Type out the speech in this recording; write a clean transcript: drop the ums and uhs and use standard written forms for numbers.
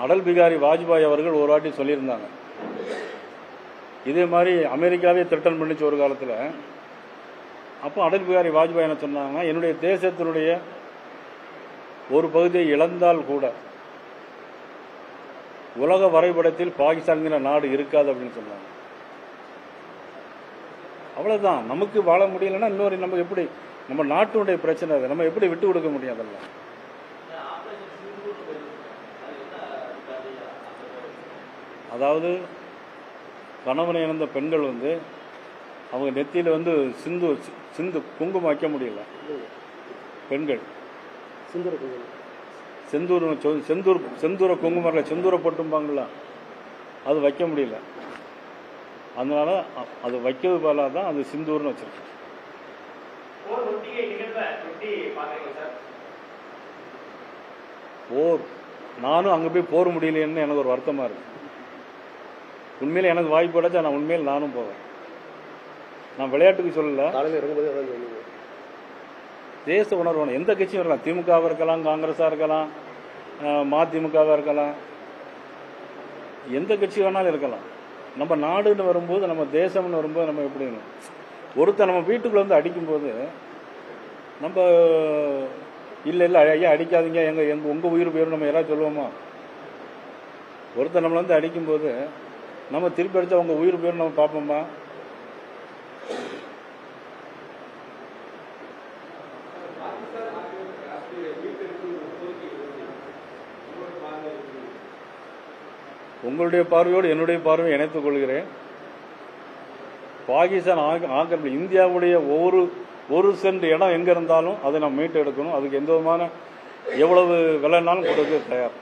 அடல் பிகாரி வாஜ்பாய் அவர்கள் ஒரு வாட்டி சொல்லியிருந்தாங்க. இதே மாதிரி அமெரிக்காவே த்ரெட்டன் பண்ணிச்சு ஒரு காலத்தில். அப்போ அடல் பிகாரி வாஜ்பாய் என்ன சொன்னாங்கன்னா, என்னுடைய தேசத்தினுடைய ஒரு பகுதியை இழந்தால் கூட உலக வரைபடத்தில் பாகிஸ்தான்கிற நாடு இருக்காது அப்படின்னு சொன்னாங்க. அவ்வளவுதான். நமக்கு வாழ முடியலன்னா இன்னொரு நம்ம எப்படி, நம்ம நாட்டினுடைய பிரச்சனை அதை நம்ம எப்படி விட்டு கொடுக்க முடியும்? அதெல்லாம் அதாவது கணவனை இழந்த பெண்கள் அவங்க நெத்தியில சிந்து குங்குமம் வைக்க முடியல. பெண்கள் செந்தூர குங்குமம் செந்தூர பொட்டும்பாங்களா, அது வைக்க முடியல. அதனால அது வைக்கிறது போல தான் அது சிந்தூர்னு வச்சிருக்கு. போர் நானும் அங்கே போய் போர் முடியலன்னு எனக்கு ஒரு வருத்தமா இருக்கு. உண்மையில எனக்கு வாய்ப்பு கிடைச்சா நான் உண்மையில் நானும் போவேன். நான் விளையாட்டுக்கு சொல்லல, தேச உணர்வு. எந்த கட்சியும் இருக்கலாம், திமுகவாக இருக்கலாம், காங்கிரஸாக இருக்கலாம், மதிமுகவாக இருக்கலாம், எந்த கட்சி வேணாலும் இருக்கலாம். நம்ம நாடுன்னு வரும்போது, நம்ம தேசம்னு வரும்போது நம்ம எப்படி ஒருத்தர் நம்ம வீட்டுக்குள்ள அடிக்கும்போது நம்ம இல்லை இல்லை ஐயா அடிக்காதீங்க, உங்கள் உயிர் போயிடும் நம்ம யாராவது சொல்லுவோமா? ஒருத்தர் நம்மளை அடிக்கும்போது நம்ம திருப்பி அடித்தா உங்கள் உயிர் போயிடும் நம்ம பார்ப்போமா? உங்களுடைய பார்வையோடு என்னுடைய பார்வையை இணைத்துக் கொள்கிறேன். பாகிஸ்தான் ஆக்கிரமிப்பு இந்தியாவுடைய ஒரு சென்ட் இடம் எங்க இருந்தாலும் அதை நம்ம மீட்டு எடுக்கணும். அதுக்கு எந்த விதமான எவ்வளவு விலைனாலும் கொடுக்க தயார்.